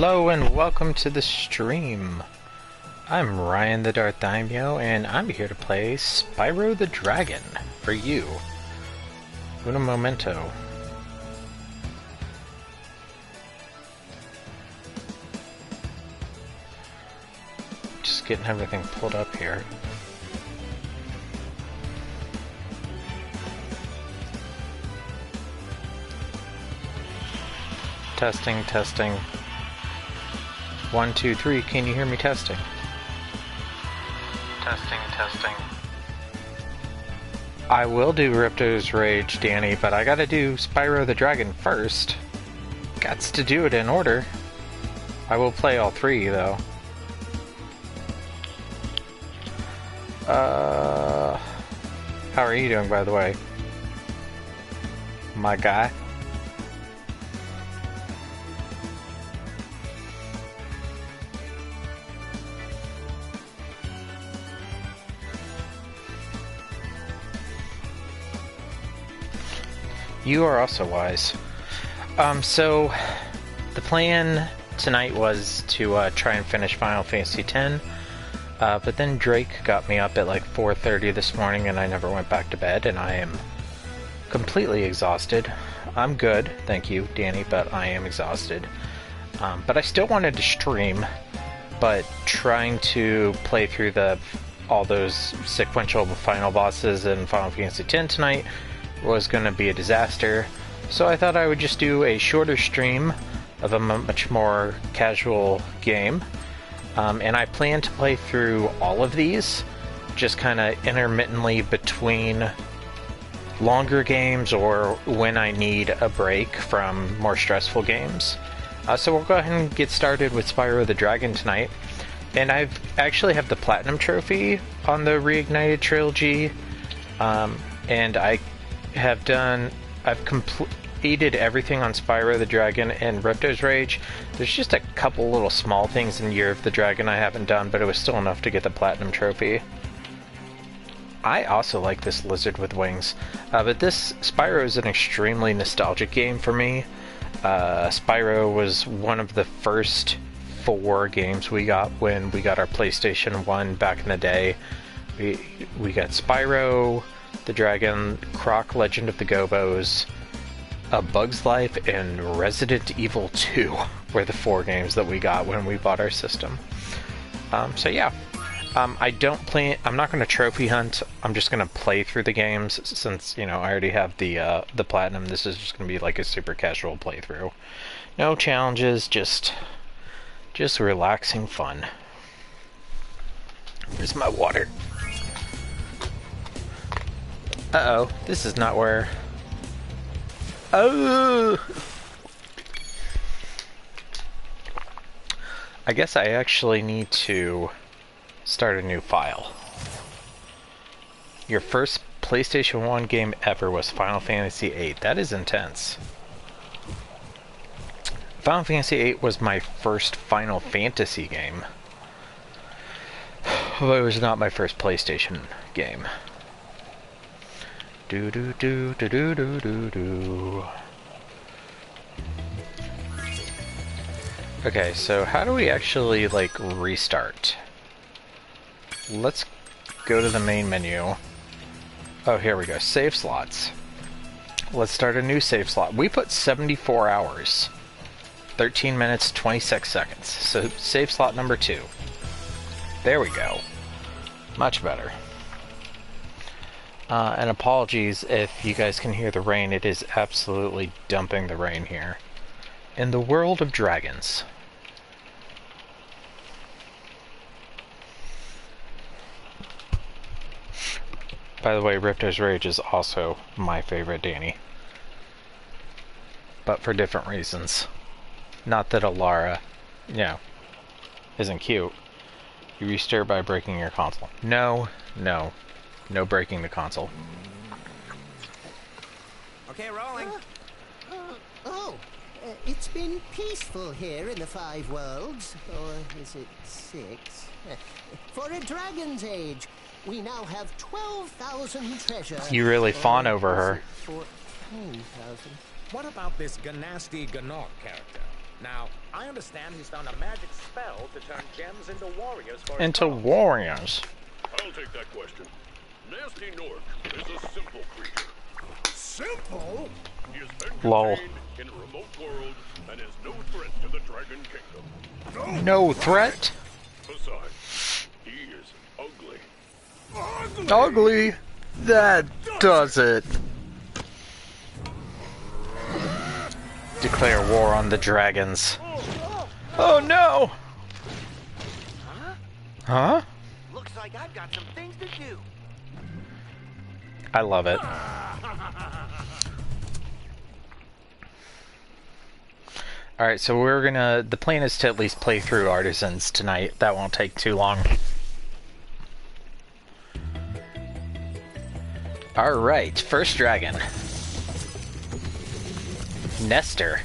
Hello and welcome to the stream. I'm Ryan the DarthDaimyo and I'm here to play Spyro the Dragon for you. Uno momento. Just getting everything pulled up here. Testing, testing. 1, 2, 3, can you hear me testing? Testing, testing. I will do Ripto's Rage, Danny, but I gotta do Spyro the Dragon first. Gots to do it in order. I will play all three, though. How are you doing, by the way? My guy? You are also wise. So the plan tonight was to try and finish Final Fantasy X, but then Drake got me up at like 4:30 this morning and I never went back to bed, and I am completely exhausted. I'm good, thank you, Danny, but I am exhausted. But I still wanted to stream, but trying to play through all those sequential final bosses in Final Fantasy X tonight was going to be a disaster, so I thought I would just do a shorter stream of a much more casual game, and I plan to play through all of these, just kind of intermittently between longer games or when I need a break from more stressful games. So we'll go ahead and get started with Spyro the Dragon tonight, and I actually have the Platinum Trophy on the Reignited Trilogy, and I've completed everything on Spyro the Dragon and Ripto's Rage. There's just a couple little small things in Year of the Dragon I haven't done, but it was still enough to get the Platinum Trophy. I also like this lizard with wings, but this Spyro is an extremely nostalgic game for me. Spyro was one of the first 4 games we got when we got our PlayStation 1 back in the day. We got Spyro the Dragon, Croc Legend of the Gobos, A Bug's Life, and Resident Evil 2 were the 4 games that we got when we bought our system. So yeah, I'm not going to trophy hunt. I'm just going to play through the games since, you know, I already have the platinum. This is just going to be like a super casual playthrough. No challenges, just relaxing fun. Here's my water. Uh-oh, this is not where... Oh! I guess I actually need to start a new file. Your first PlayStation 1 game ever was Final Fantasy VIII. That is intense. Final Fantasy VIII was my first Final Fantasy game. But it was not my first PlayStation game. Do do do do do do do do. Okay, so how do we actually like restart? Let's go to the main menu. Oh, here we go. Save slots. Let's start a new save slot. We put 74 hours, 13 minutes, 26 seconds. So save slot number 2. There we go. Much better. And apologies if you guys can hear the rain. It is absolutely dumping the rain here. In the world of dragons. By the way, Ripto's Rage is also my favorite Danny. But for different reasons. Not that Alara, you know, isn't cute. You restart by breaking your console. No, no. No breaking the console. Okay, rolling. It's been peaceful here in the 5 worlds, or is it 6? For a dragon's age, we now have 12,000 treasure. You really fawn over her. 14,000. What about this Ganasty Ganok character? Now, I understand he's found a magic spell to turn gems into warriors for his Into cause. warriors. I'll take that question. Nasty Nork is a simple creature. Simple? He has been Lol. contained in a remote world and is no threat to the Dragon Kingdom. No threat? Besides, he is ugly. Ugly? That does it. Declare war on the dragons. Oh no! Huh? Looks like I've got some things to do. I love it. Alright, so the plan is to at least play through Artisans tonight. That won't take too long. Alright, first dragon. Nestor.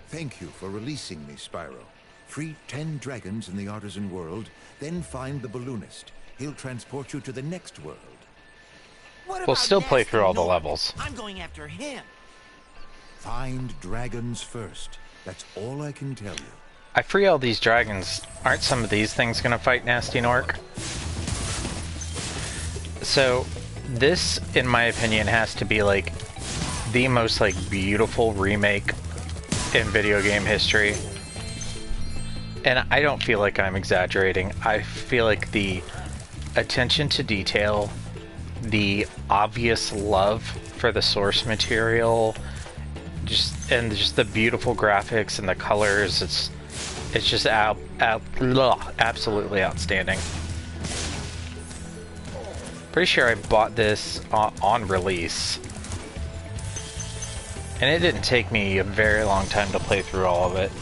Thank you for releasing me, Spyro. Free 10 dragons in the artisan world, then find the balloonist. He'll transport you to the next world. What We'll about still play Nasty through all the Nork? levels. I'm going after him. Find dragons first. That's all I can tell you. I free all these dragons. Aren't some of these things gonna fight Nasty Nork? So, this, in my opinion, has to be like the most like beautiful remake in video game history. And I don't feel like I'm exaggerating. I feel like the attention to detail, the obvious love for the source material, just the beautiful graphics and the colors, it's just absolutely outstanding. Pretty sure I bought this on release. And it didn't take me a very long time to play through all of it.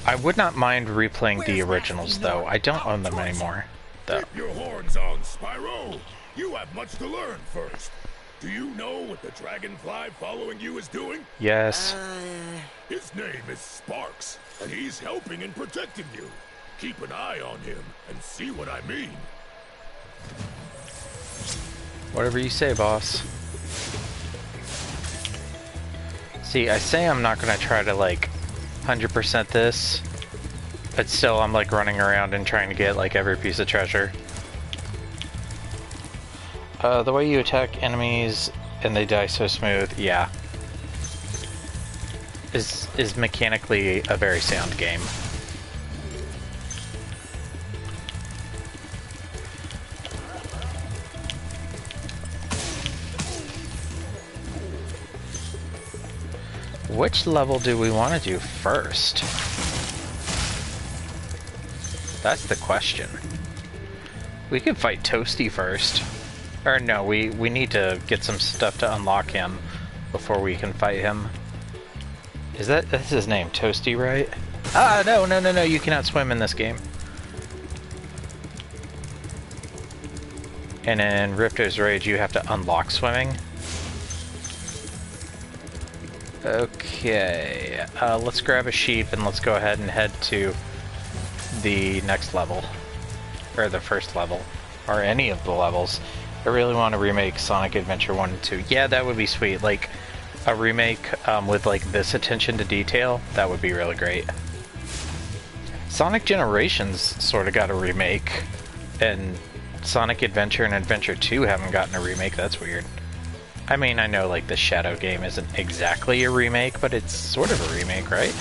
I would not mind replaying the originals, though. I don't own them anymore, though. Keep your horns on, Spyro. You have much to learn first. Do you know what the dragonfly following you is doing? Yes. His name is Sparx, and he's helping and protecting you. Keep an eye on him and see what I mean. Whatever you say, boss. See, I say I'm not gonna try to, like, 100% this, but still I'm, like, running around and trying to get, like, every piece of treasure. The way you attack enemies and they die so smooth, yeah. Is mechanically a very sound game. Which level do we want to do first? That's the question. We could fight Toasty first. Or no, we need to get some stuff to unlock him before we can fight him. That's his name, Toasty, right? Ah, no, you cannot swim in this game. And in Rifto's Rage, you have to unlock swimming. Okay, let's grab a sheep and let's go ahead and head to the next level. Or the first level. Or any of the levels. I really want to remake Sonic Adventure 1 and 2. Yeah, that would be sweet. Like, a remake with, like, this attention to detail, that would be really great. Sonic Generations sort of got a remake, and Sonic Adventure and Adventure 2 haven't gotten a remake. That's weird. I mean, I know, like, the Shadow game isn't exactly a remake, but it's sort of a remake, right?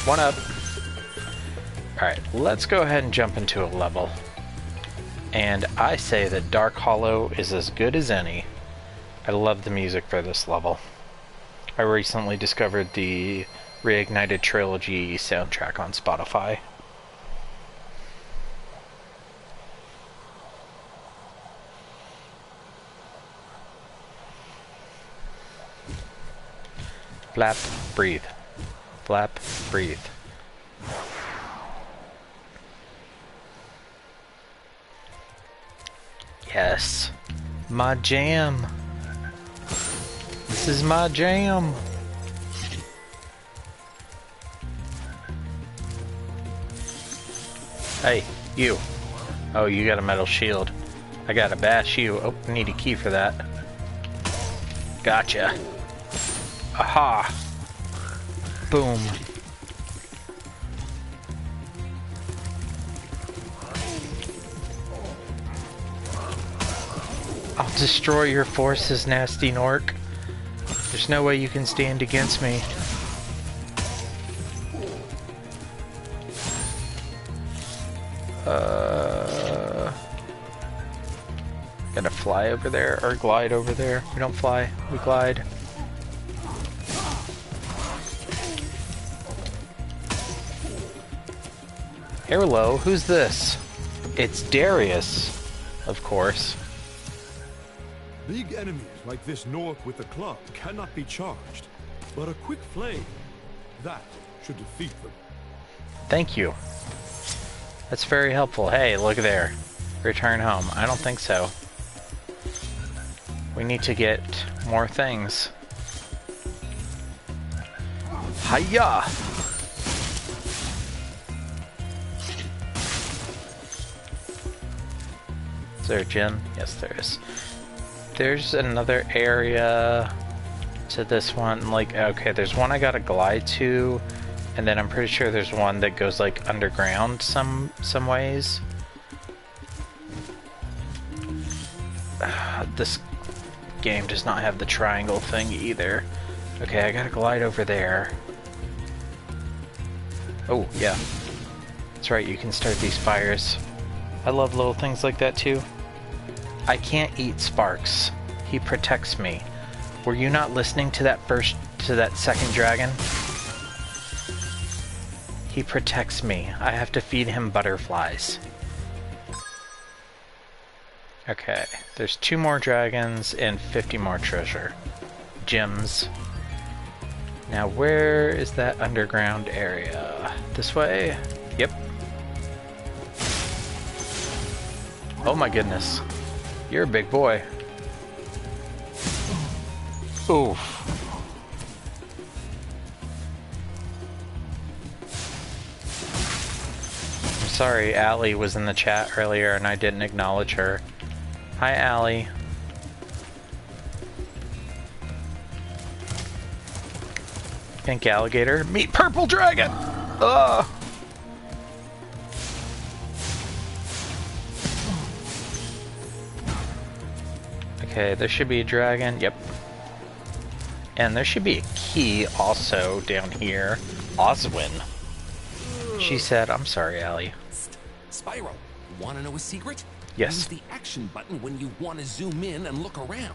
One up. Alright, let's go ahead and jump into a level. And I say that Dark Hollow is as good as any. I love the music for this level. I recently discovered the Reignited Trilogy soundtrack on Spotify. Flap, breathe. Flap, breathe. Yes. My jam. This is my jam. Hey, you. Oh, you got a metal shield. I gotta bash you. Oh, I need a key for that. Gotcha. Aha! Boom. I'll destroy your forces, nasty Nork. There's no way you can stand against me. Gotta fly over there, or glide over there. We don't fly, we glide. Hello, who's this? It's Darius, of course. Big enemies like this Nork with the club cannot be charged, but a quick flame, that should defeat them. Thank you. That's very helpful. Hey, look there. Return home. I don't think so. We need to get more things. Hiya! Is there a gym? Yes, there is. There's another area to this one. Like, okay, there's one I gotta glide to, and then I'm pretty sure there's one that goes like underground some ways. This game does not have the triangle thing either. Okay, I gotta glide over there. Oh, yeah. That's right, you can start these fires. I love little things like that too. I can't eat Sparx. He protects me. Were you not listening to that second dragon? He protects me. I have to feed him butterflies. Okay, there's 2 more dragons and 50 more treasure. Gems. Now where is that underground area? This way? Yep. Oh my goodness. You're a big boy. Oof. I'm sorry, Allie was in the chat earlier and I didn't acknowledge her. Hi, Allie. Pink alligator. Meet purple dragon! Ugh! Okay, there should be a dragon. Yep. And there should be a key also down here. Oswin. She said, I'm sorry, Allie. Spyro, wanna know a secret? Yes. Use the action button when you want to zoom in and look around.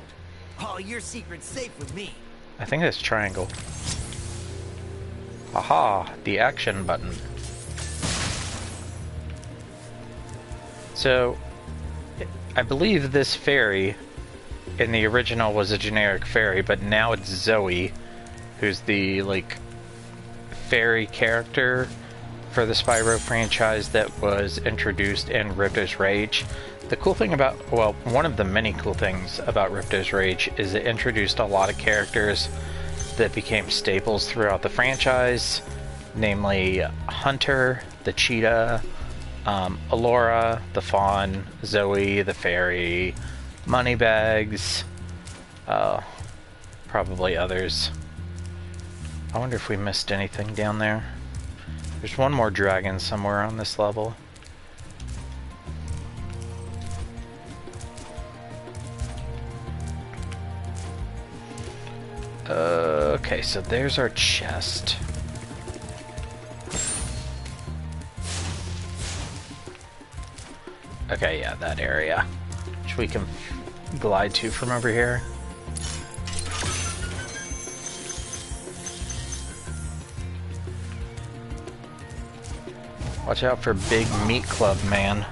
Oh, your secret's safe with me. I think that's triangle. Aha, the action button. So, I believe this fairy in the original was a generic fairy, but now it's Zoe, who's the, like, fairy character for the Spyro franchise that was introduced in Ripto's Rage. The cool thing about, well, one of the many cool things about Ripto's Rage is it introduced a lot of characters that became staples throughout the franchise, namely Hunter, the cheetah, Alora, the fawn, Zoe, the fairy, Moneybags, probably others. I wonder if we missed anything down there. There's one more dragon somewhere on this level. Okay, so there's our chest. Okay, yeah, that area, which we can glide to from over here. Watch out for Big Meat Club Man.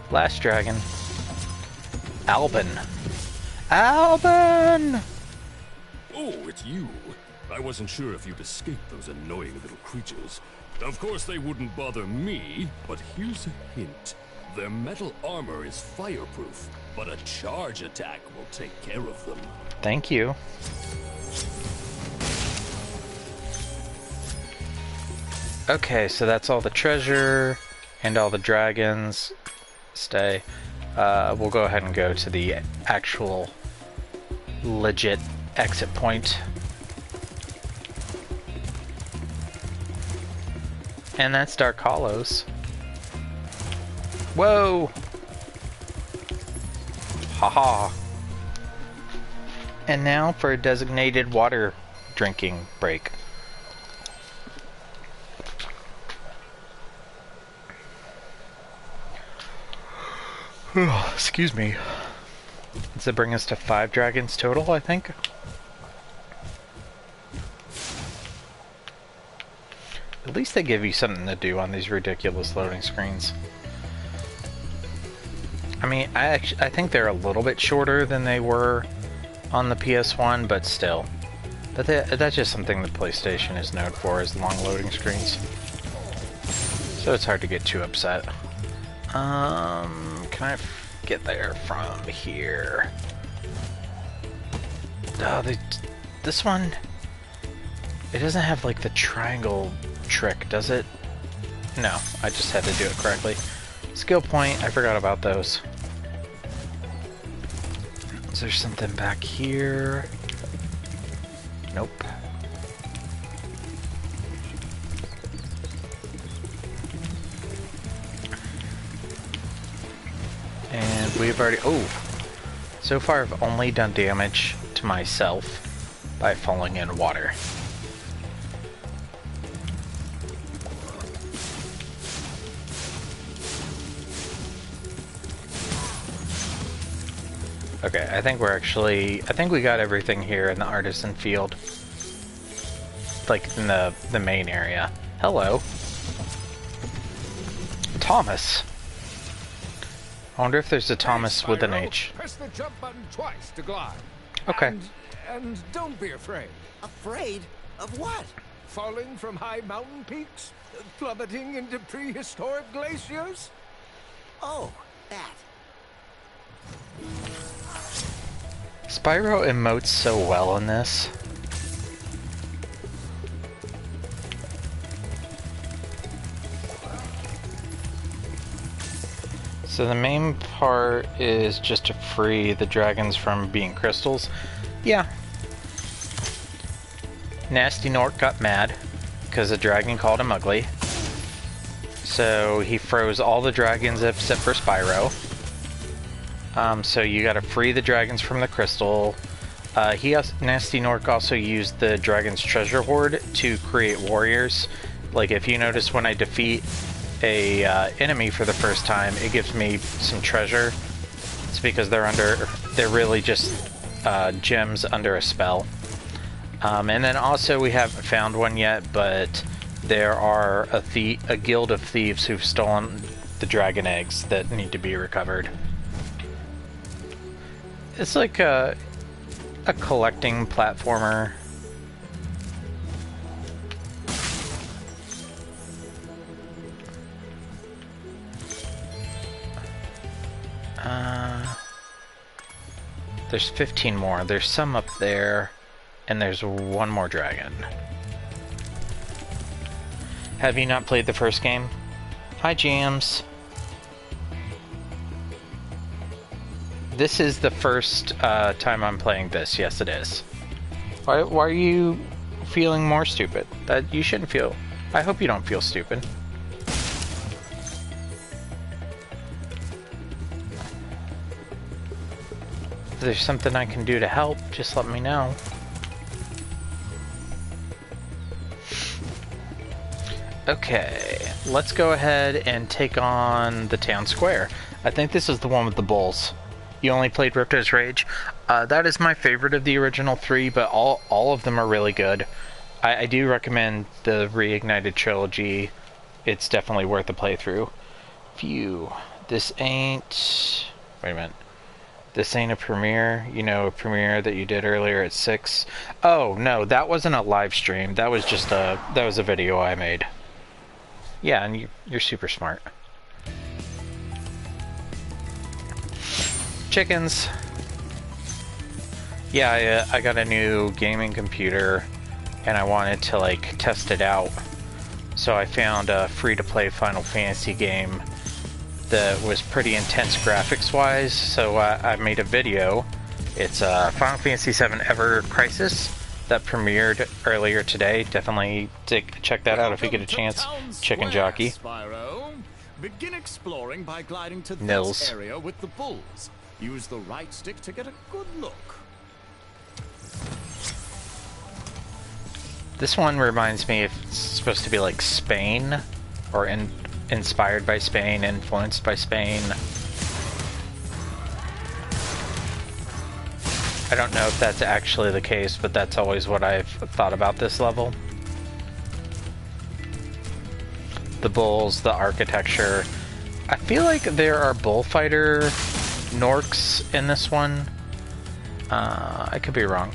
Last dragon. Albin. Albin! Oh, it's you. I wasn't sure if you'd escaped those annoying little creatures. Of course they wouldn't bother me, but here's a hint. Their metal armor is fireproof, but a charge attack will take care of them. Thank you. Okay, so that's all the treasure and all the dragons. Stay. We'll go ahead and go to the actual legit exit point. And that's Dark Hollows. Whoa! Haha. And now for a designated water drinking break. Excuse me. Does it bring us to 5 dragons total, I think? At least they give you something to do on these ridiculous loading screens. I mean, I think they're a little bit shorter than they were on the PS1, but still. That's just something the PlayStation is known for, is long loading screens. So it's hard to get too upset. Can I get there from here? Oh, this one, it doesn't have like the triangle trick, does it? No, I just had to do it correctly. Skill point, I forgot about those. Is there something back here? Nope. And we've already... Oh! So far I've only done damage to myself by falling in water. Okay, I think we got everything here in the artisan field. Like in the main area. Hello. Thomas. I wonder if there's a Thomas with an H. Press the jump button twice to glide. Okay. And don't be afraid. Afraid? Of what? Falling from high mountain peaks? Plummeting into prehistoric glaciers? Oh, that. Spyro emotes so well in this. So the main part is just to free the dragons from being crystals. Yeah. Nasty Nork got mad because a dragon called him ugly. So he froze all the dragons except for Spyro. So you gotta free the dragons from the crystal. Nasty Nork also used the dragon's treasure hoard to create warriors. Like if you notice when I defeat a enemy for the first time, it gives me some treasure. It's because they're really just gems under a spell. And then also we haven't found one yet, but there are a guild of thieves who've stolen the dragon eggs that need to be recovered. It's like a collecting platformer. There's 15 more. There's some up there, and there's one more dragon. Have you not played the first game? Hi, Jams. This is the first time I'm playing this. Yes, it is. Why are you feeling more stupid? That you shouldn't feel. I hope you don't feel stupid. If there's something I can do to help, just let me know. Okay, let's go ahead and take on the town square. I think this is the one with the bulls. You only played Ripto's Rage? That is my favorite of the original 3, but all of them are really good. I do recommend the Reignited trilogy. It's definitely worth a playthrough. Phew. This ain't... Wait a minute. This ain't a premiere, you know, a premiere that you did earlier at 6. Oh, no, that wasn't a live stream. That was just that was a video I made. Yeah, and you're super smart. Chickens. Yeah, I got a new gaming computer, and I wanted to, like, test it out. So I found a free-to-play Final Fantasy game that was pretty intense graphics-wise, so I made a video. It's Final Fantasy VII Ever Crisis that premiered earlier today. Definitely check that out if you get a chance. Chicken Jockey. Spyro. Begin exploring by gliding to Nils. this area with the bulls. Use the right stick to get a good look. This one reminds me if it's supposed to be like Spain, or inspired by Spain, influenced by Spain. I don't know if that's actually the case, but that's always what I've thought about this level. The bulls, the architecture. I feel like there are bullfighter Norks in this one. I could be wrong.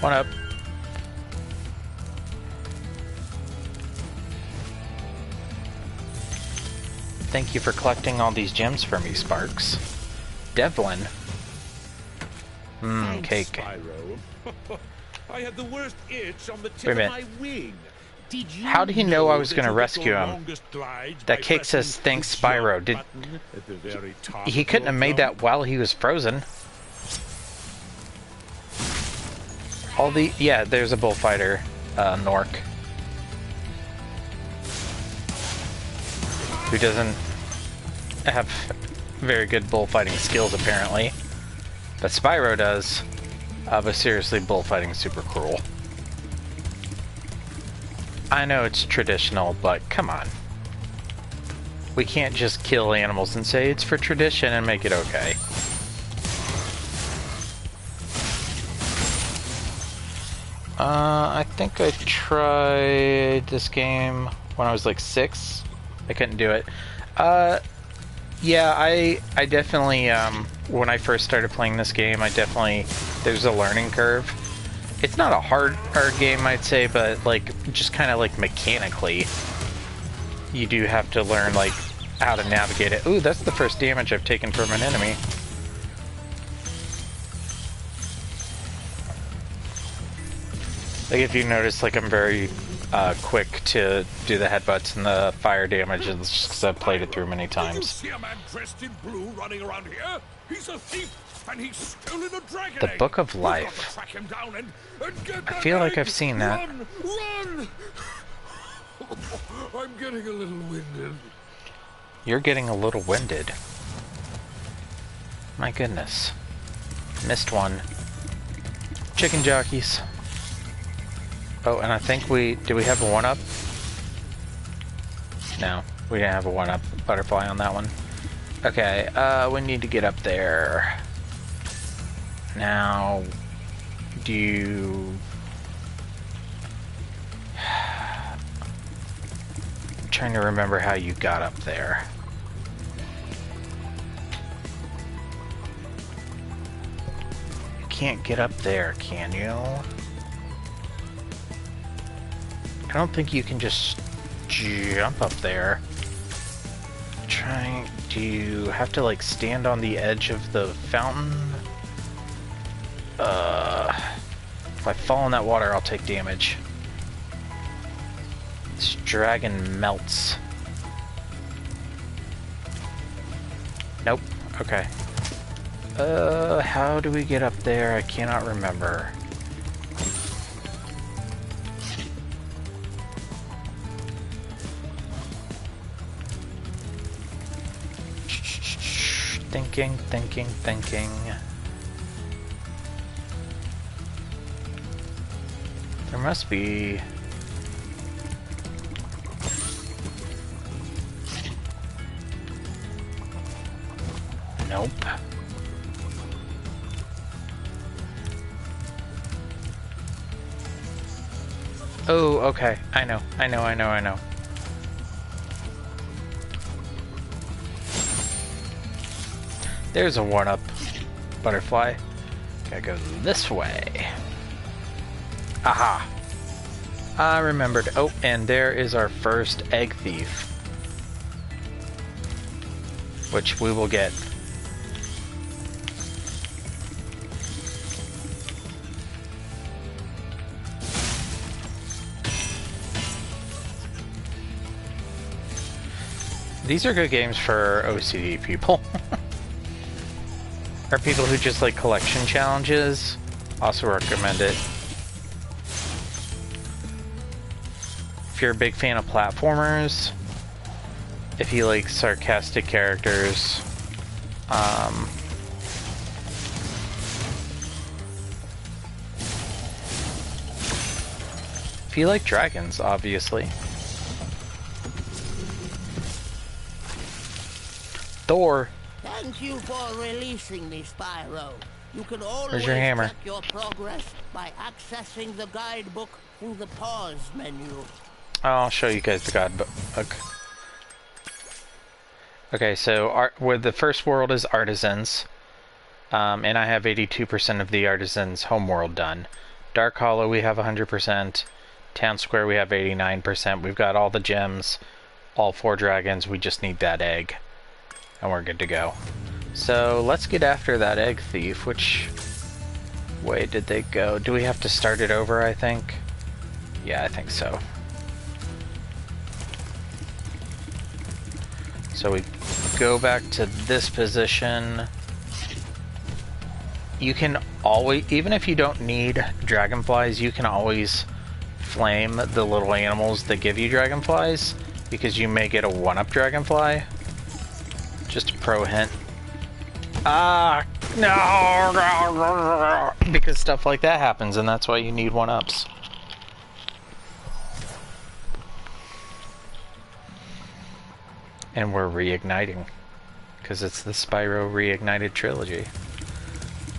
One up. Thank you for collecting all these gems for me, Sparx. Devlin. Cake. Spyro. I had the worst itch on the Wait a tip of minute. my wing. Did you How did he know I was going to that you rescue get the him? longest glides That by cake says pressing thanks, the jump Spyro. Did button at the very top he of couldn't your have made jump? that while he was frozen? All the there's a bullfighter, Nork, who doesn't have very good bullfighting skills apparently, but Spyro does. But seriously, bullfighting is super cruel. I know it's traditional, but come on. We can't just kill animals and say it's for tradition and make it okay. I think I tried this game when I was like 6. I couldn't do it. Yeah, I definitely, when I first started playing this game, there's a learning curve. It's not a hard game, I'd say, but like, just kind of like mechanically, you do have to learn like how to navigate it. Ooh, that's the first damage I've taken from an enemy. Like, if you notice, like, I'm very quick to do the headbutts and the fire damage, it's just because I've played it through many Did you times. see a man dressed in blue running around here? He's a thief, and he's stolen a dragon The egg. Book of We've got to Life. track him down and get I that feel like egg. I've seen that. Run! Run! I'm getting a little winded. You're getting a little winded. My goodness. Missed one. Chicken jockeys. Oh, and I think did we have a 1-up? No, we didn't have a 1-up butterfly on that one. Okay, we need to get up there. Now, I'm trying to remember how you got up there. You can't get up there, can you? I don't think you can just jump up there. Do you have to like stand on the edge of the fountain? If I fall in that water, I'll take damage. This dragon melts. Nope. Okay. How do we get up there? I cannot remember. Thinking. There must be... Nope. Oh, okay. I know. There's a 1-up butterfly. Gotta go this way. Aha! I remembered. Oh, and there is our first egg thief. Which we will get. These are good games for OCD people. Or people who just like collection challenges. Also recommend it. If you're a big fan of platformers, if you like sarcastic characters, if you like dragons, obviously. Thor. Thank you for releasing me, Spyro. You can always Where's your hammer? check your progress by accessing the guidebook through the pause menu. I'll show you guys the guidebook. Okay, so where the first world is artisans, and I have 82% of the artisans' homeworld done. Dark Hollow we have 100%. Town Square we have 89%. We've got all the gems, all 4 dragons. We just need that egg, and we're good to go. So let's get after that egg thief. Which way did they go? Do we have to start it over, I think? Yeah, I think so. So we go back to this position. You can always, even if you don't need dragonflies, you can always flame the little animals that give you dragonflies, because you may get a 1-up dragonfly. Just a pro hint. Ah, no! Because stuff like that happens, and that's why you need 1-ups. And we're reigniting, because it's the Spyro reignited trilogy.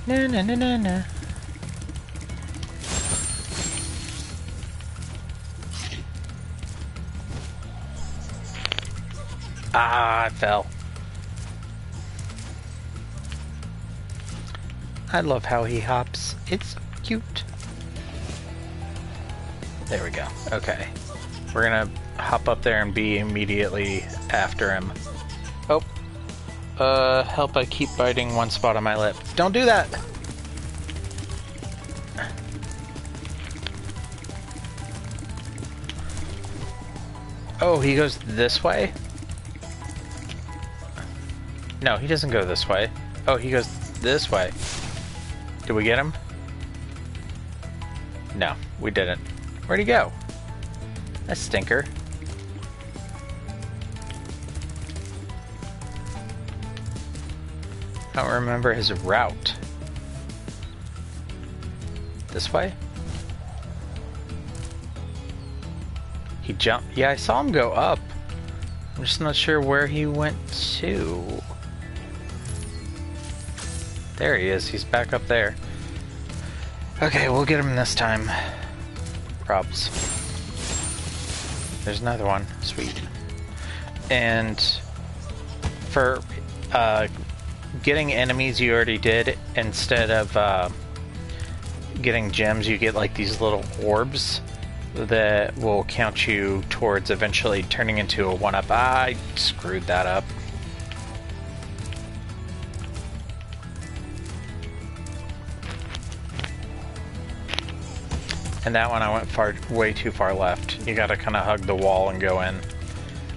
Na na na na na. Ah, I fell. I love how he hops. It's cute. There we go. Okay. We're gonna hop up there and be immediately after him. Oh. Help, I keep biting one spot on my lip. Don't do that! Oh, he goes this way? No, he doesn't go this way. Oh, he goes this way. Did we get him? No, we didn't. Where'd he go? A stinker. I don't remember his route. This way? He jumped. Yeah, I saw him go up. I'm just not sure where he went to. There he is. He's back up there. Okay, we'll get him this time. Probs. There's another one. Sweet. And for getting enemies you already did, instead of getting gems, you get like these little orbs that will count you towards eventually turning into a 1-up. I screwed that up. And that one I went way too far left. You gotta kind of hug the wall and go in.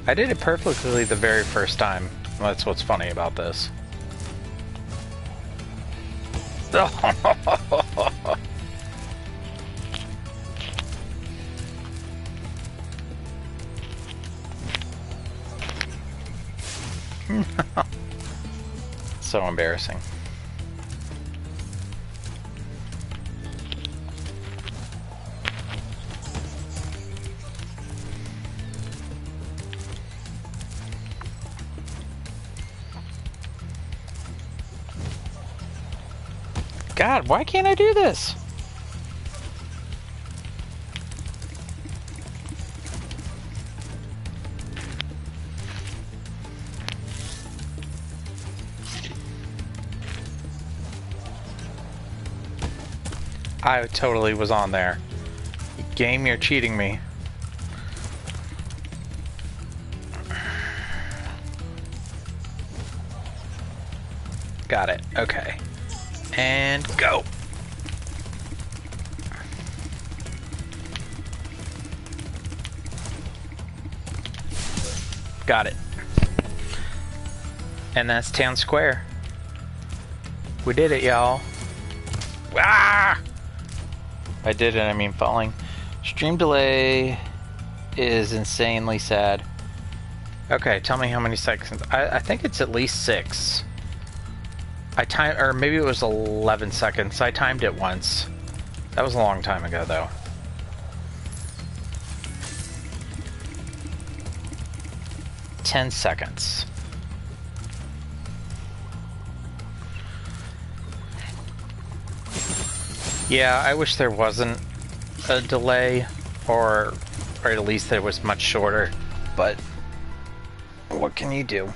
I did it perfectly the very first time. That's what's funny about this. So embarrassing. God, why can't I do this? I totally was on there. Game, you're cheating me. Got it. Okay. And go. Got it. And that's town square. We did it, y'all. Ah! I did it, I mean falling. Stream delay is insanely sad. Okay, tell me how many seconds. I think it's at least 6. I timed, or maybe it was 11 seconds. I timed it once. That was a long time ago, though. $10 seconds. Yeah, I wish there wasn't a delay, or at least that it was much shorter, but what can you do?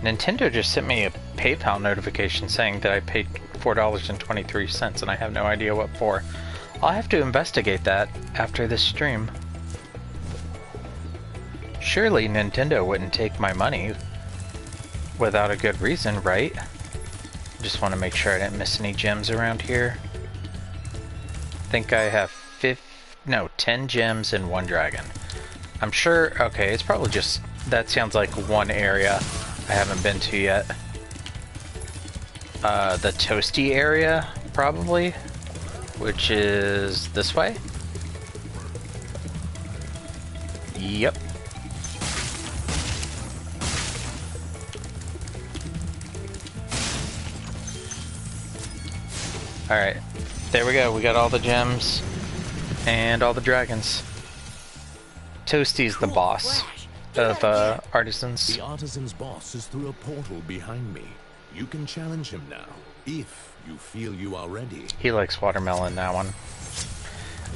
Nintendo just sent me a PayPal notification saying that I paid $4.23 and I have no idea what for. I'll have to investigate that after this stream. Surely Nintendo wouldn't take my money without a good reason, right? Just want to make sure I didn't miss any gems around here. I think I have 10 gems and 1 dragon. I'm sure, okay, it's probably just, that sounds like one area I haven't been to yet. The Toasty area, probably, which is this way. Yep. Alright, there we go. We got all the gems and all the dragons. Toasty's the boss of artisans. The artisan's boss is through a portal behind me. You can challenge him now, if you feel you are ready. He likes watermelon, that one.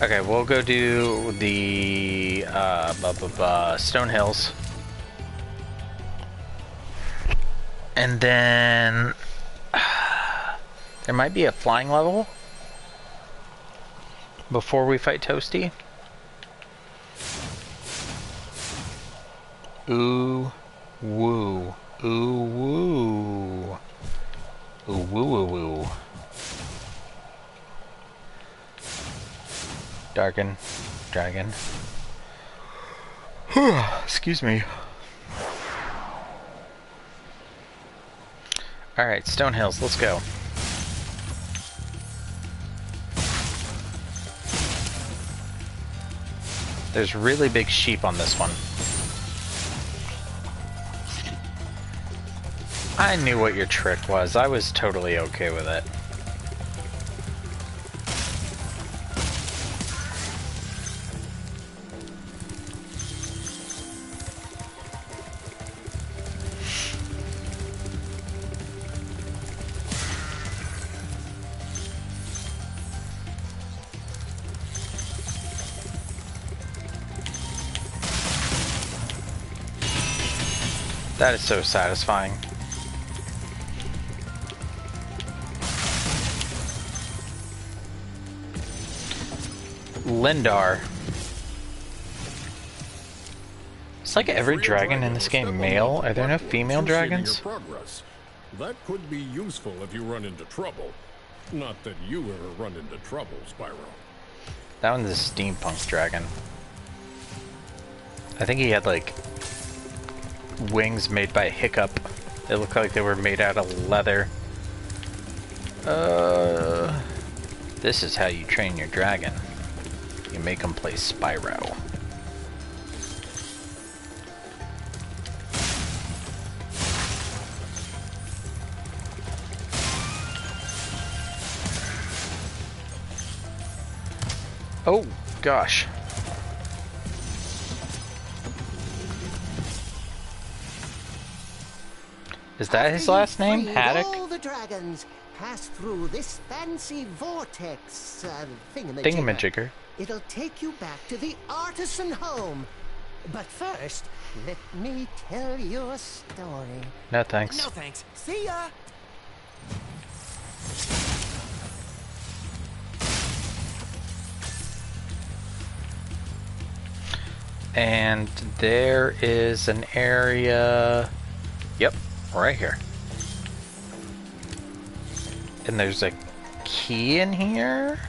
Okay, we'll go do the Stone Hills. And then there might be a flying level before we fight Toasty. Ooh, woo, ooh, woo, ooh, woo, woo, woo. Darken, dragon. Excuse me. Alright, Stone Hills, let's go. There's really big sheep on this one. I knew what your trick was. I was totally okay with it. That is so satisfying. Lindar. It's like every dragon in this game male. Are there no female dragons? That could be useful if you run into trouble. Not that you ever run into trouble, Spyro. That one's a steampunk dragon. I think he had like wings made by Hiccup. They look like they were made out of leather. This is how you train your dragon. You make them play Spyro. Oh, gosh. Is that his last name? Haddock? All the dragons pass through this fancy vortex thingamajigger. It'll take you back to the artisan home. But first, let me tell you a story. No thanks. No thanks. See ya! And there is an area... Yep, right here. And there's a key in here?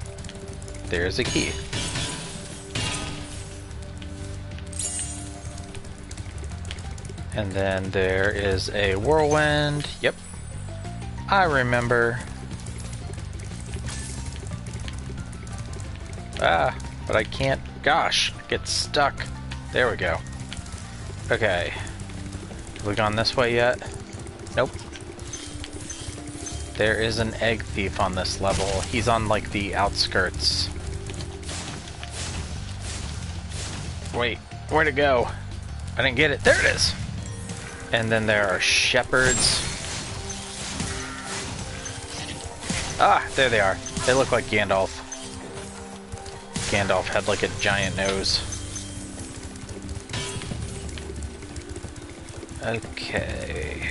There's a key. And then there is a whirlwind. Yep. I remember. Ah, but I can't. Gosh, get stuck. There we go. Okay. Have we gone this way yet? Nope. There is an egg thief on this level. He's on, like, the outskirts. Wait, where'd it go? I didn't get it. There it is! And then there are shepherds. Ah, there they are. They look like Gandalf. Gandalf had, like, a giant nose. Okay.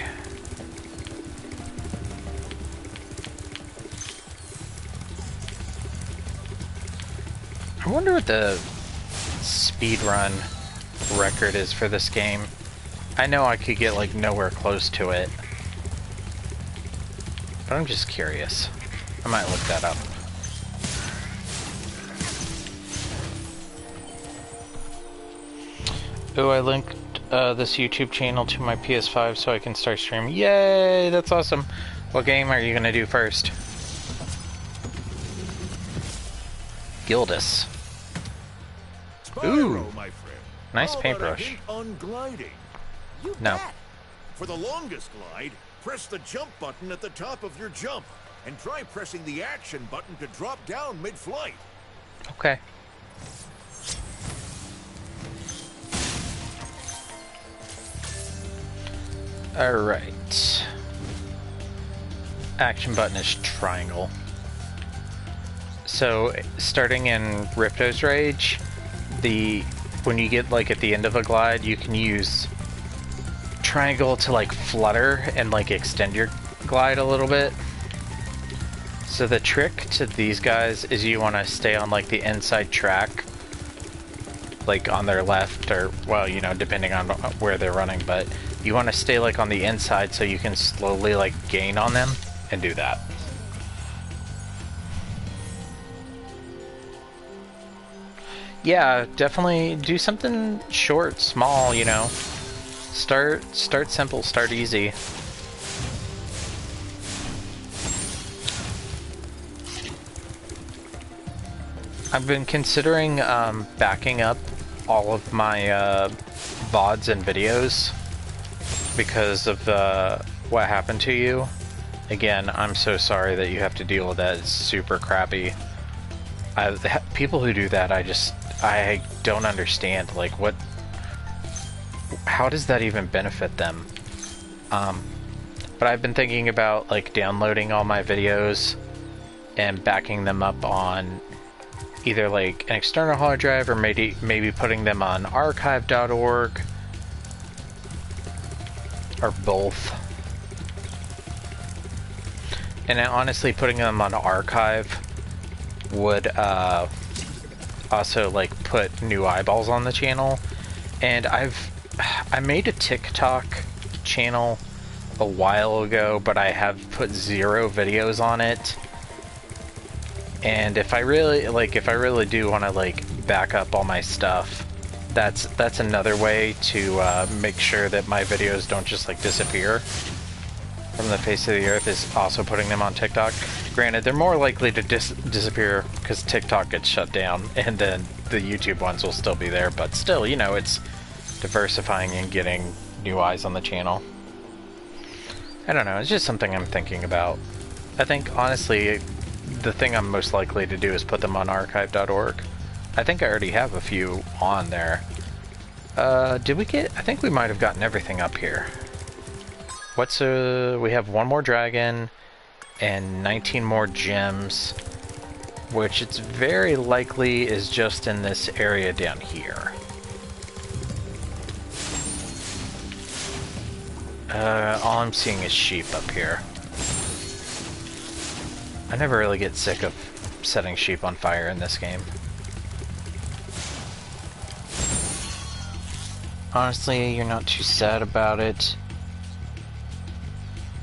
I wonder what the speedrun record is for this game. I know I could get like nowhere close to it, but I'm just curious. I might look that up. Oh, I linked this YouTube channel to my PS5 so I can start streaming. Yay, that's awesome. What game are you gonna do first? Gildas. Ooh, my friend. nice How about a paintbrush. hint on gliding? You No. bet. For the longest glide, press the jump button at the top of your jump, and try pressing the action button to drop down mid-flight. Okay. Alright. Action button is triangle. So, starting in Ripto's Rage, when you get like at the end of a glide, you can use triangle to like flutter and like extend your glide a little bit. So the trick to these guys is you want to stay on like the inside track, like on their left, or well, you know, depending on where they're running, but you want to stay like on the inside so you can slowly like gain on them and do that. Yeah, definitely do something short, small, you know. Start simple, start easy. I've been considering backing up all of my VODs and videos because of what happened to you. Again, I'm so sorry that you have to deal with that. It's super crappy. People who do that, I don't understand, like, how does that even benefit them? But I've been thinking about, like, downloading all my videos and backing them up on either, like, an external hard drive or maybe putting them on archive.org or both. And honestly, putting them on archive would also like put new eyeballs on the channel. And I made a TikTok channel a while ago, but I have put 0 videos on it. And if I really do want to like back up all my stuff, that's another way to make sure that my videos don't just like disappear from the face of the earth, is also putting them on TikTok. Granted, they're more likely to disappear because TikTok gets shut down, and then the YouTube ones will still be there, but still, you know, it's diversifying and getting new eyes on the channel. I don't know, it's just something I'm thinking about. I think, honestly, the thing I'm most likely to do is put them on archive.org. I think I already have a few on there. Did we get... I think we might have gotten everything up here. We have 1 more dragon and 19 more gems, which it's very likely is just in this area down here. All I'm seeing is sheep up here. I never really get sick of setting sheep on fire in this game. Honestly, you're not too sad about it.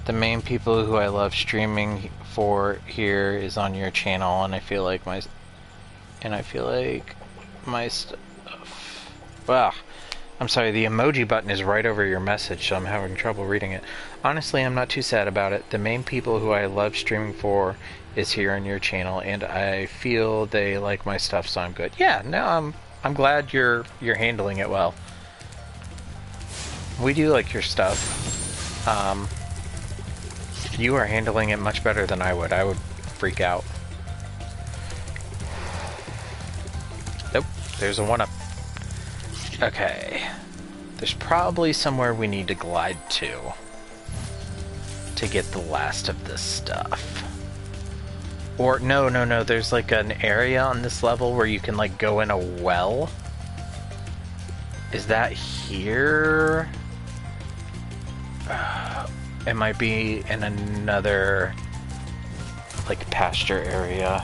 The main people who I love streaming for here is on your channel, and I feel like my stuff. Well, I'm sorry, the emoji button is right over your message, so I'm having trouble reading it. Honestly, I'm not too sad about it. The main people who I love streaming for is here on your channel, and I feel they like my stuff, so I'm good. Yeah, no, I'm glad you're handling it well. We do like your stuff. You are handling it much better than I would. I would freak out. Nope, there's a 1-up. Okay. There's probably somewhere we need to glide to get the last of this stuff. Or, no, there's like an area on this level where you can like go in a well. Is that here? It might be in another like pasture area.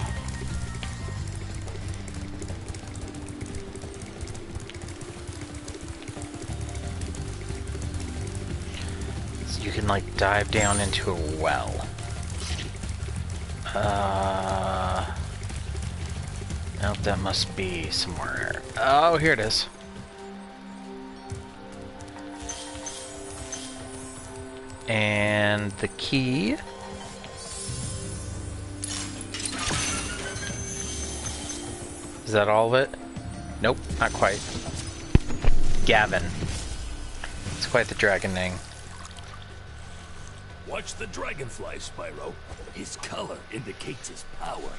So you can like dive down into a well. Nope, that must be somewhere. Oh, here it is. And the key. Is that all of it? Nope, not quite. Gavin. It's quite the dragon name. Watch the dragonfly, Spyro. His color indicates his power.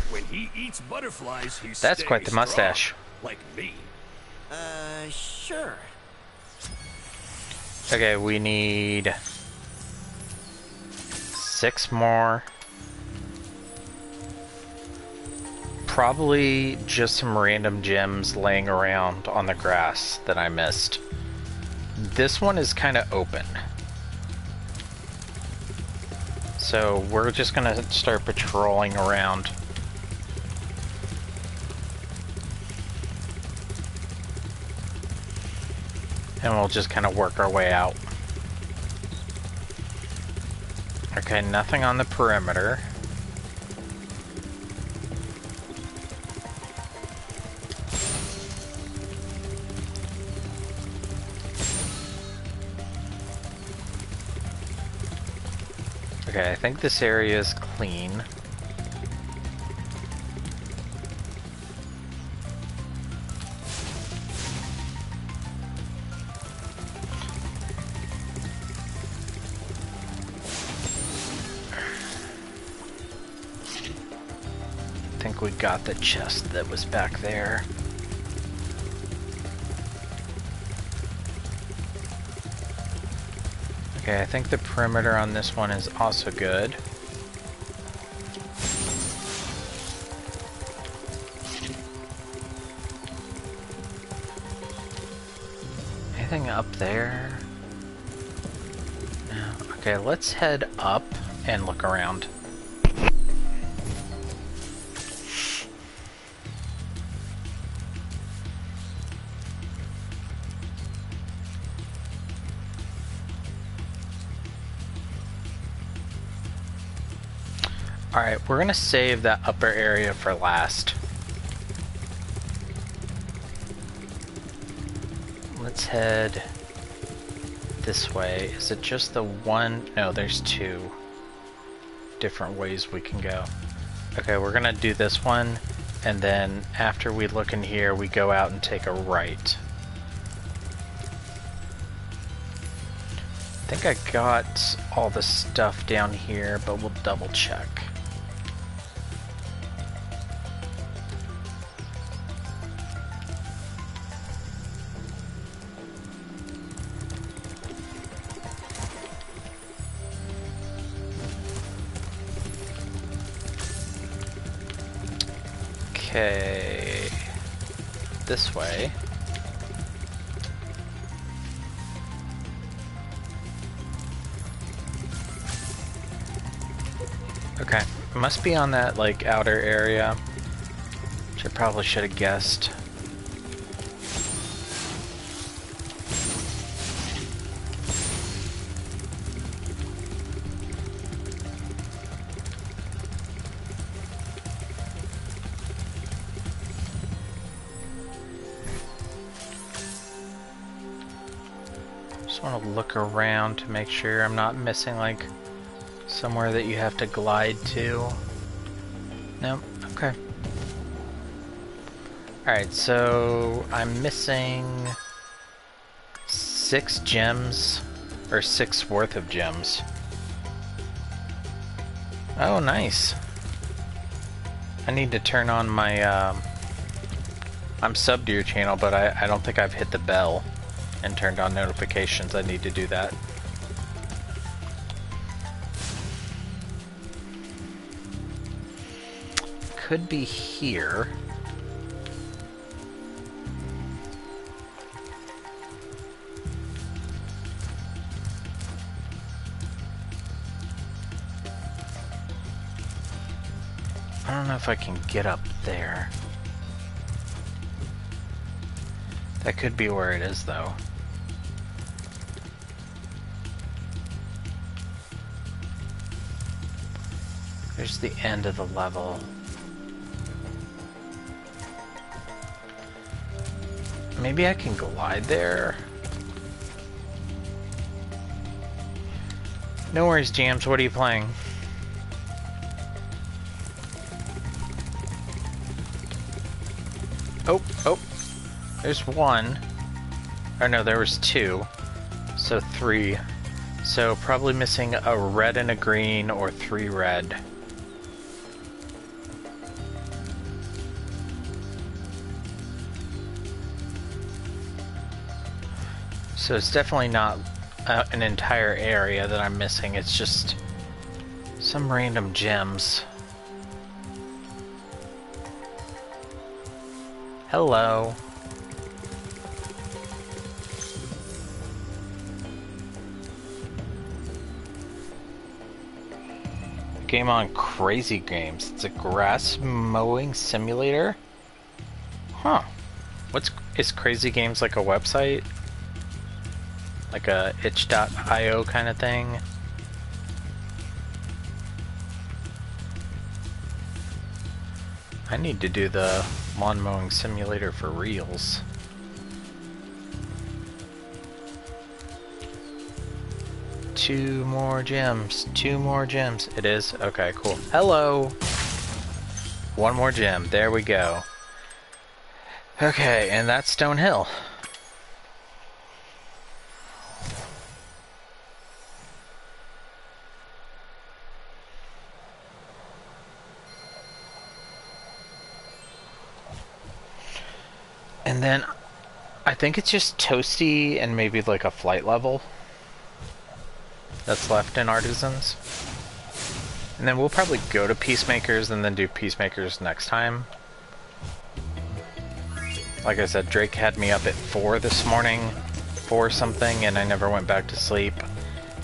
When he eats butterflies, he That's quite the mustache. Like me. Sure. Okay, we need 6 more. Probably just some random gems laying around on the grass that I missed. This one is kind of open. So we're just gonna start patrolling around. And we'll just kind of work our way out. Okay, nothing on the perimeter. Okay, I think this area is clean. I think we got the chest that was back there. Okay, I think the perimeter on this one is also good. Anything up there? No. Okay, let's head up and look around. Alright, we're gonna save that upper area for last. Let's head this way. Is it just the one? No, there's 2 different ways we can go. Okay, we're gonna do this one, and then after we look in here, we go out and take a right. I think I got all the stuff down here, but we'll double check. Okay, this way. Okay, it must be on that like outer area, which I probably should have guessed. Just want to look around to make sure I'm not missing like somewhere that you have to glide to. Nope, okay. Alright, so I'm missing 6 gems, or 6 worth of gems. Oh, nice. I need to turn on my, I'm subbed to your channel, but I don't think I've hit the bell and turned on notifications. I need to do that. Could be here. I don't know if I can get up there. That could be where it is, though. There's the end of the level. Maybe I can glide there. No worries, Jams. What are you playing? Oh, there's 1. Or no, there was 2. So 3. So probably missing a red and a green, or 3 red. So it's definitely not an entire area that I'm missing, it's just some random gems. Hello. Game on Crazy Games. It's a grass mowing simulator? Huh. Is Crazy Games like a website? Like a itch.io kind of thing? I need to do the lawn mowing simulator for reals. Two more gems. It is? Okay, cool. Hello! 1 more gem. There we go. Okay, and that's Stone Hill. And then I think it's just Toasty and maybe like a flight level that's left in Artisans. And then we'll probably go to Peacemakers and then do Peacemakers next time. Like I said, Drake had me up at 4 this morning for something and I never went back to sleep.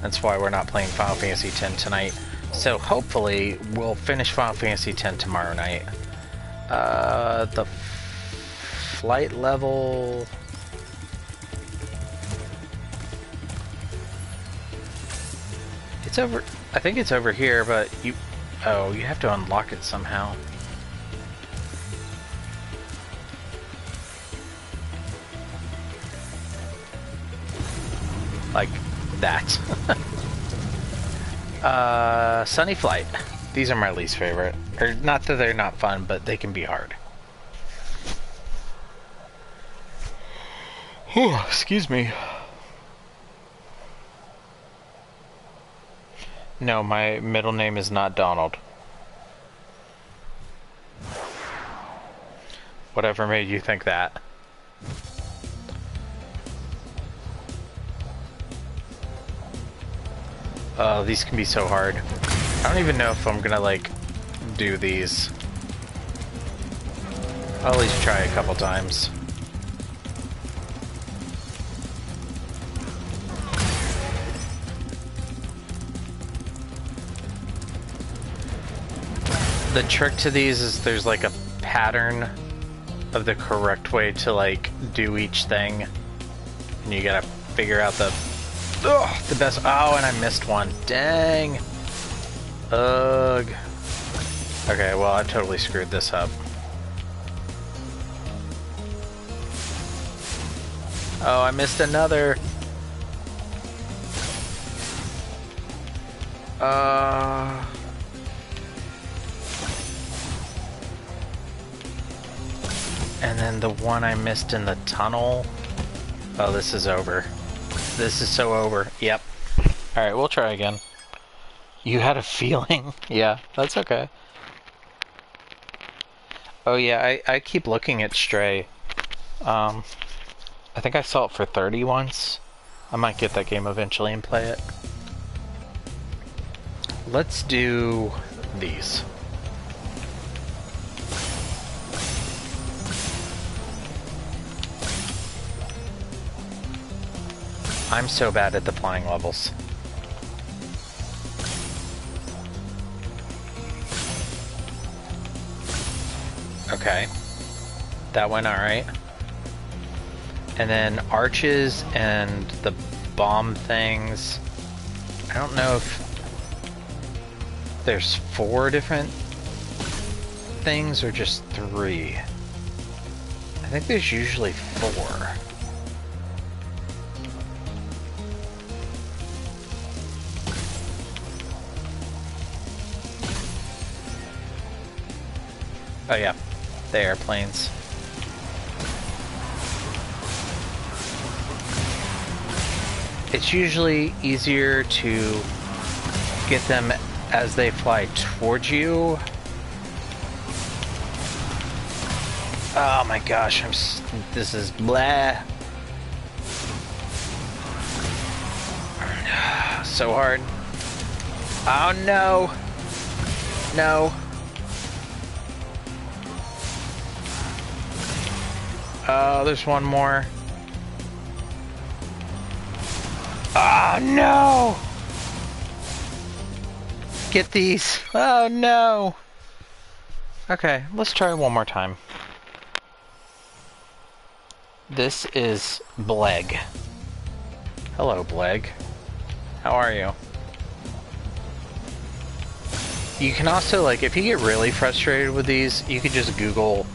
That's why we're not playing Final Fantasy X tonight. So hopefully we'll finish Final Fantasy X tomorrow night. The flight level... It's over... I think it's over here, but you... Oh, you have to unlock it somehow. Like that. Sunny Flight. These are my least favorite. Or not that they're not fun, but they can be hard. Whew, excuse me. No, my middle name is not Donald. Whatever made you think that? These can be so hard. I don't even know if I'm gonna, like, do these. I'll at least try a couple times. The trick to these is there's like a pattern of the correct way to like do each thing, and you gotta figure out the best. Oh, and I missed one. Dang. Ugh. Okay, well I totally screwed this up. Oh, I missed another. And then the one I missed in the tunnel. Oh, this is over. This is so over. Yep. Alright, we'll try again. You had a feeling? Yeah, that's okay. Oh yeah, I keep looking at Stray. I think I saw it for 30 once. I might get that game eventually and play it. Let's do these. I'm so bad at the flying levels. Okay. That went alright. And then arches and the bomb things. I don't know if there's 4 different things or just 3. I think there's usually 4. Oh yeah, the airplanes. It's usually easier to get them as they fly towards you. Oh my gosh, this is blah. So hard. Oh no. No. Oh, there's one more. Oh no! Get these. Oh no! Okay, let's try one more time. This is Bleg. Hello, Bleg. How are you? You can also, like, if you get really frustrated with these, you could just Google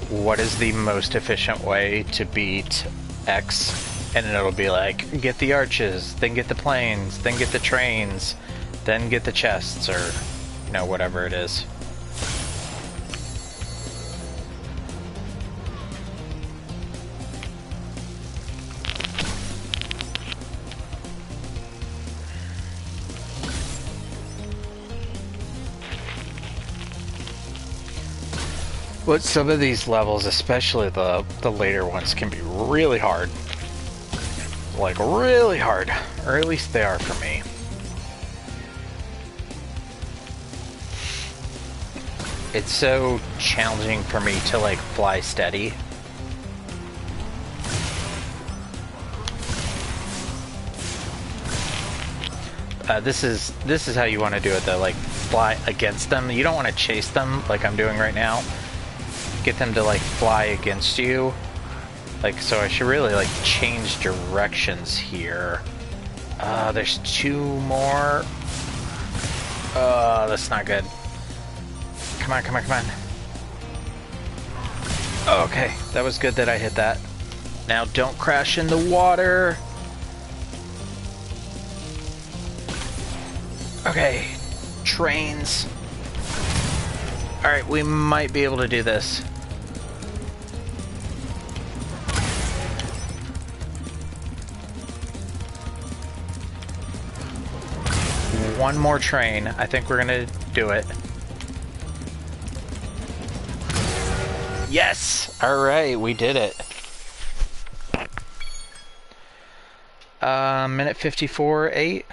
what is the most efficient way to beat X, and it'll be like, get the arches, then get the planes, then get the trains, then get the chests, or, you know, whatever it is. But some of these levels, especially the later ones, can be really hard. Like, really hard. Or at least they are for me. It's so challenging for me to, like, fly steady. This is how you want to do it, though. Like, fly against them. You don't want to chase them like I'm doing right now. Get them to, like, fly against you. Like, so I should really, like, change directions here. There's 2 more. That's not good. Come on, come on, come on. Okay, that was good that I hit that. Now don't crash in the water. Okay, trains. Alright, we might be able to do this. One more train. I think we're gonna do it. Yes! Alright, we did it. Minute 54.8.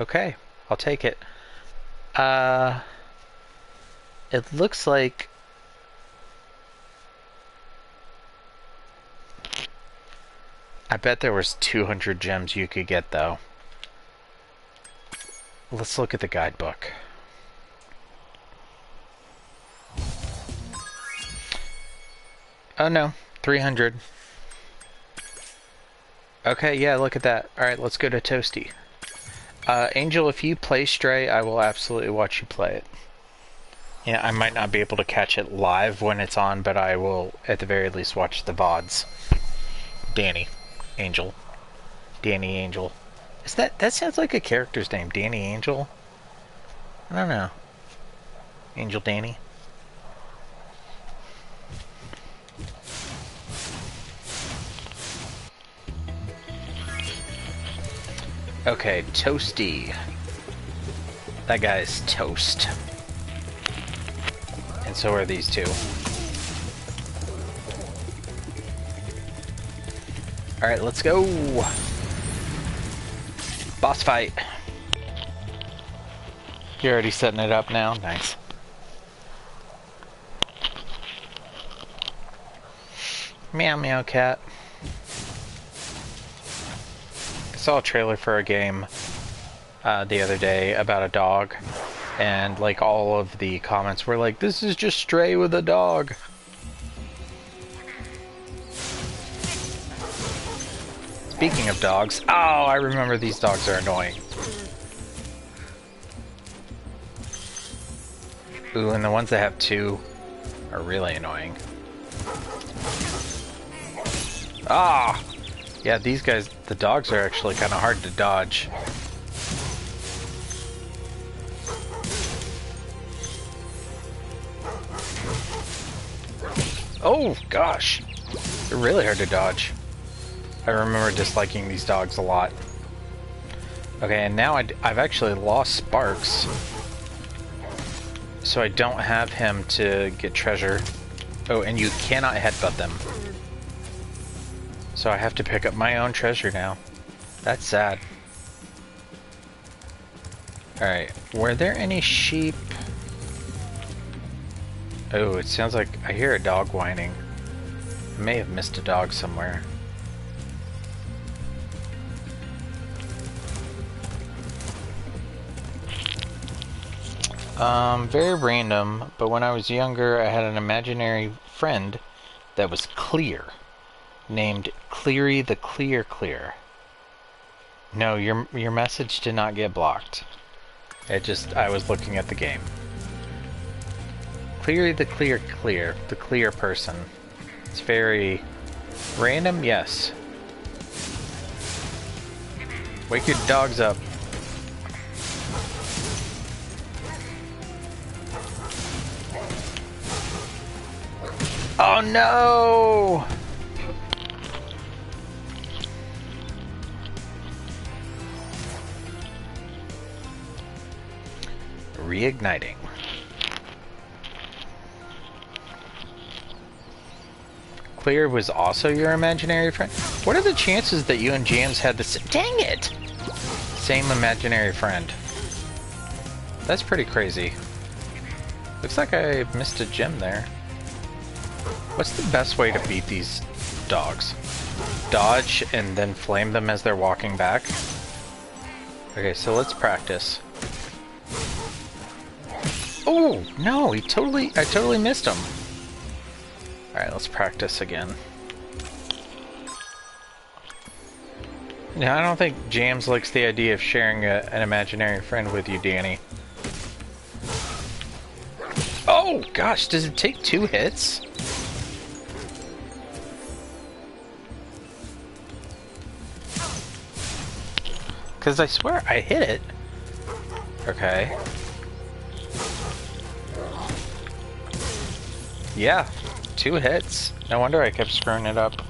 Okay, I'll take it. It looks like... I bet there was 200 gems you could get, though. Let's look at the guidebook. Oh no, 300. Okay, yeah, look at that. Alright, let's go to Toasty. Angel, if you play Stray, I will absolutely watch you play it. Yeah, I might not be able to catch it live when it's on, but I will, at the very least, watch the VODs. Danny. Angel. Danny Angel. That sounds like a character's name, Danny Angel? I don't know. Angel Danny. Okay, Toasty. That guy's toast. And so are these two. Alright, let's go! Boss fight. You're already setting it up now? Nice. Meow meow cat. I saw a trailer for a game the other day about a dog, and like all of the comments were like, this is just Stray with a dog. Speaking of dogs, oh, I remember these dogs are annoying. Ooh, and the ones that have two are really annoying. Ah! Yeah, these guys, the dogs are actually kind of hard to dodge. Oh, gosh. They're really hard to dodge. I remember disliking these dogs a lot. Okay, and now I've actually lost Sparx. So I don't have him to get treasure. Oh, and you cannot headbutt them. So I have to pick up my own treasure now. That's sad. Alright, were there any sheep? Oh, it sounds like I hear a dog whining. I may have missed a dog somewhere. Very random, but when I was younger, I had an imaginary friend that was clear, named Cleary the Clear. No, your message did not get blocked. I was looking at the game. Cleary the Clear, the clear person. It's very random, yes. Wake your dogs up. Oh no! Reigniting. Clear was also your imaginary friend? What are the chances that you and James had this? Dang it! Same imaginary friend. That's pretty crazy. Looks like I missed a gem there. What's the best way to beat these dogs? Dodge and then flame them as they're walking back? Okay, so let's practice. Oh, no, I totally missed him. Alright, let's practice again. Yeah, I don't think Jams likes the idea of sharing an imaginary friend with you, Danny. Oh, gosh, does it take 2 hits? Because I swear I hit it. Okay. Yeah, 2 hits. No wonder I kept screwing it up.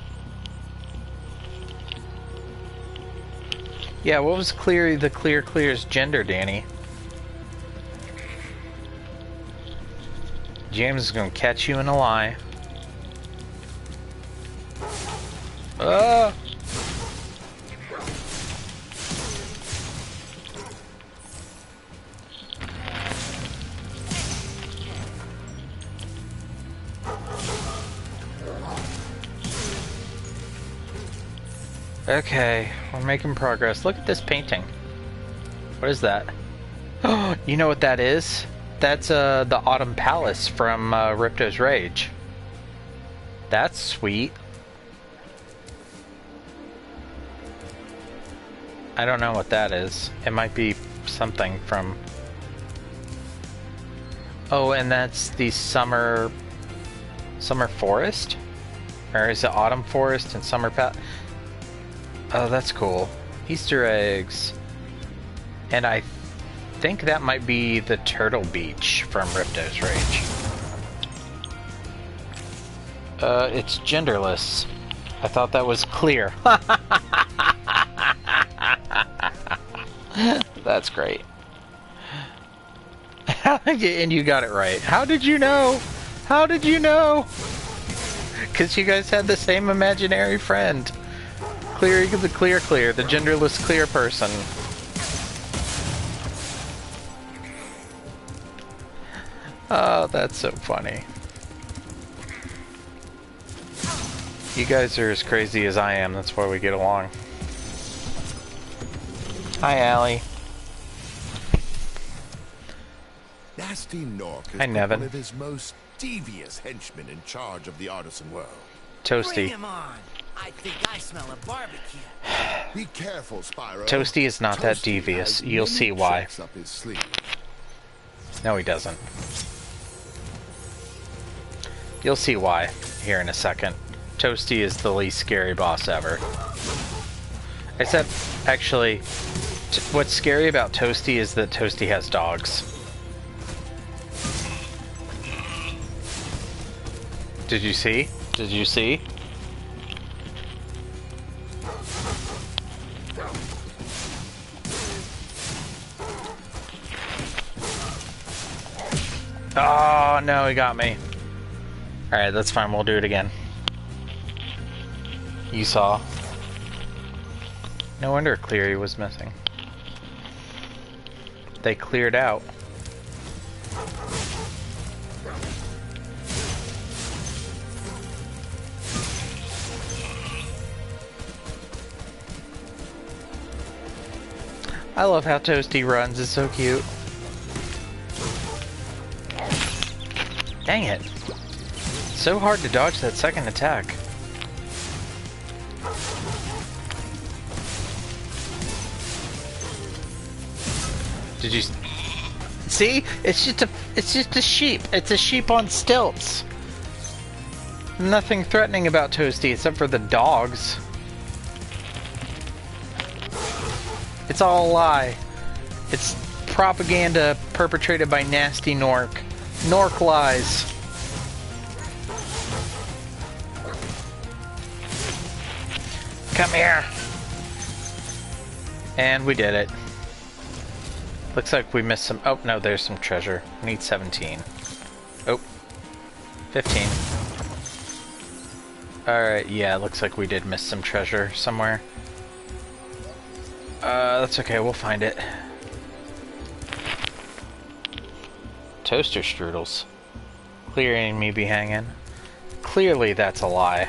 Yeah, what was Cleary the Clear's gender, Danny? James is gonna catch you in a lie. Okay, we're making progress. Look at this painting. What is that? Oh, you know what that is? That's the Autumn Palace from Ripto's Rage. That's sweet. I don't know what that is. It might be something from... Oh, and that's the Summer Forest? Or is it Autumn Forest and Summer Palace? Oh, that's cool. Easter eggs. And I think that might be the Turtle Beach from Ripto's Rage. It's genderless. I thought that was clear. That's great. And you got it right. How did you know? How did you know? Because you guys had the same imaginary friend. Clear, the clear, the genderless clear person. Oh, that's so funny. You guys are as crazy as I am, that's why we get along. Hi, Allie. Nasty Nork is Hi, Nevin. one of his most devious henchmen in charge of the artisan world. Toasty. Bring him on. I think I smell a barbecue. Be careful, Spyro. Toasty is not that devious. You'll see why. Up his sleeve. No, he doesn't. You'll see why here in a second. Toasty is the least scary boss ever. Except, actually, what's scary about Toasty is that Toasty has dogs. Did you see? Did you see? Oh, no, he got me. Alright, that's fine. We'll do it again. You saw. No wonder Cleary was missing. They cleared out. I love how Toasty runs. It's so cute. Dang it. So hard to dodge that second attack. Did you see? It's just a sheep. It's a sheep on stilts. Nothing threatening about Toasty except for the dogs. It's all a lie. It's propaganda perpetrated by Nasty Nork. Nork lies. Come here. And we did it. Looks like we missed some. Oh, no, there's some treasure. We need 17. Oh. 15. Alright, yeah, looks like we did miss some treasure somewhere. That's okay, we'll find it. Toaster strudels. Clearing me be hanging. Clearly that's a lie.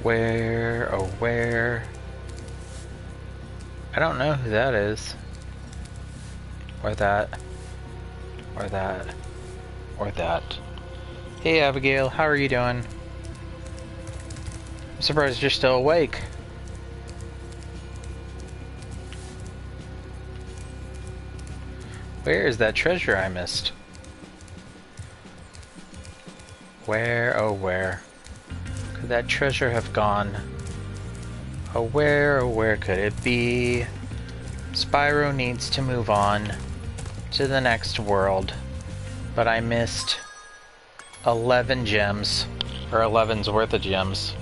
Where, oh where? I don't know who that is. Or that. Or that. Or that. Hey Abigail, how are you doing? I'm surprised you're still awake. Where is that treasure I missed? Where, oh where? Could that treasure have gone? Oh where could it be? Spyro needs to move on to the next world, but I missed 11 gems, or 11's worth of gems.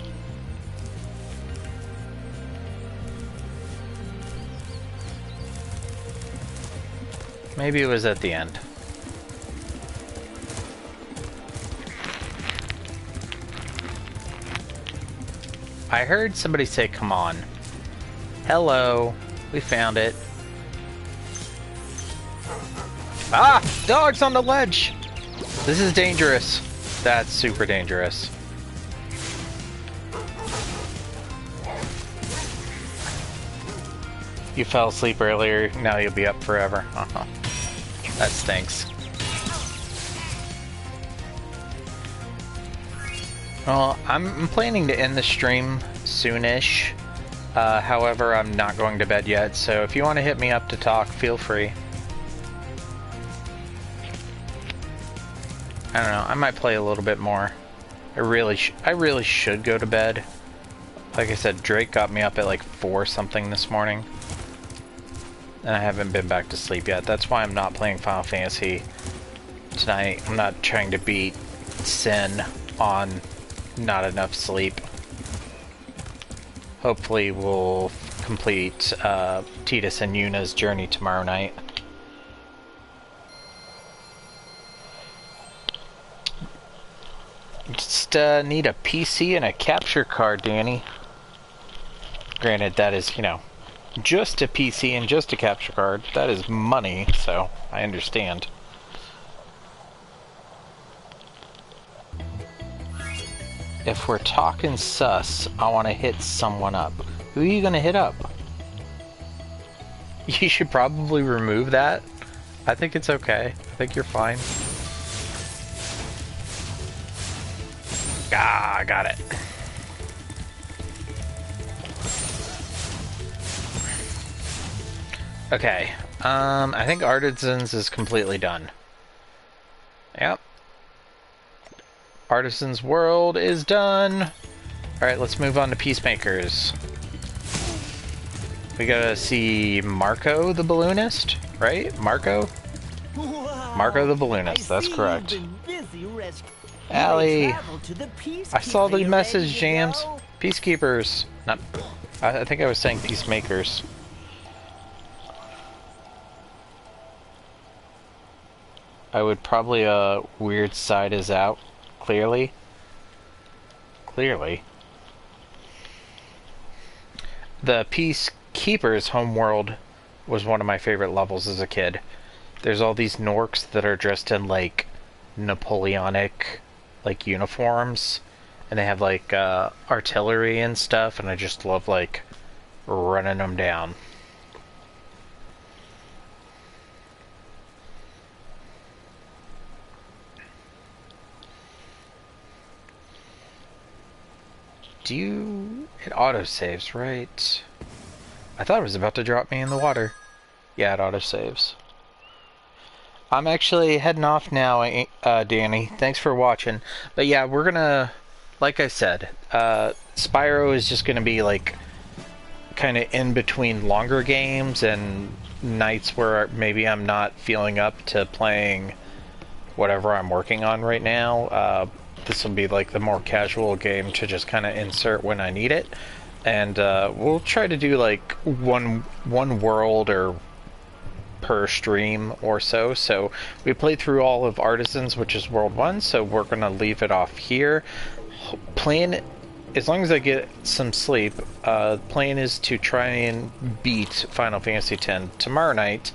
Maybe it was at the end. I heard somebody say, come on. Hello. We found it. Ah! Dogs on the ledge! This is dangerous. That's super dangerous. You fell asleep earlier, now you'll be up forever. That stinks. Well, I'm planning to end the stream soonish. However, I'm not going to bed yet, so if you want to hit me up to talk, feel free. I don't know, I might play a little bit more. I really should go to bed. Like I said, Drake got me up at like 4 something this morning. And I haven't been back to sleep yet. That's why I'm not playing Final Fantasy tonight. I'm not trying to beat Sin on not enough sleep. Hopefully we'll complete Tidus and Yuna's journey tomorrow night. Just need a PC and a capture card, Danny. Granted, that is, you know, just a PC and just a capture card. That is money, so I understand. If we're talking sus, I want to hit someone up. Who are you going to hit up? You should probably remove that. I think it's okay. I think you're fine. Ah, I got it. Okay. I think Artisans is completely done. Yep. Artisan's World is done. Alright, let's move on to Peacemakers. We gotta see Marco the Balloonist, right? Marco? Wow. Marco the Balloonist, that's correct. Allie! I saw the message, James. Peacekeepers. Not. I think I was saying Peacemakers. I would probably, weird side is out. Clearly. The Peacekeeper's homeworld was one of my favorite levels as a kid. There's all these Norks that are dressed in, like, Napoleonic, like, uniforms. And they have, like, artillery and stuff, and I just love, like, running them down. It autosaves, right? I thought it was about to drop me in the water. Yeah, it autosaves. I'm actually heading off now, Danny. Thanks for watching. But yeah, we're gonna, like I said, Spyro is just gonna be like kind of in between longer games and nights where maybe I'm not feeling up to playing whatever I'm working on right now. This will be like the more casual game to just kind of insert when I need it, and we'll try to do like one world or per stream or so. So we played through all of Artisans, which is World 1, so we're gonna leave it off here. Plan, as long as I get some sleep, plan is to try and beat Final Fantasy X tomorrow night.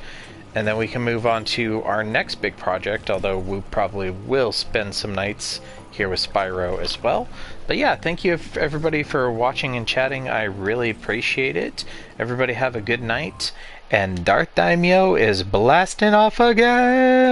And then we can move on to our next big project, although we probably will spend some nights here with Spyro as well. But yeah, thank you everybody for watching and chatting. I really appreciate it. Everybody have a good night. And DarthDaimyo is blasting off again!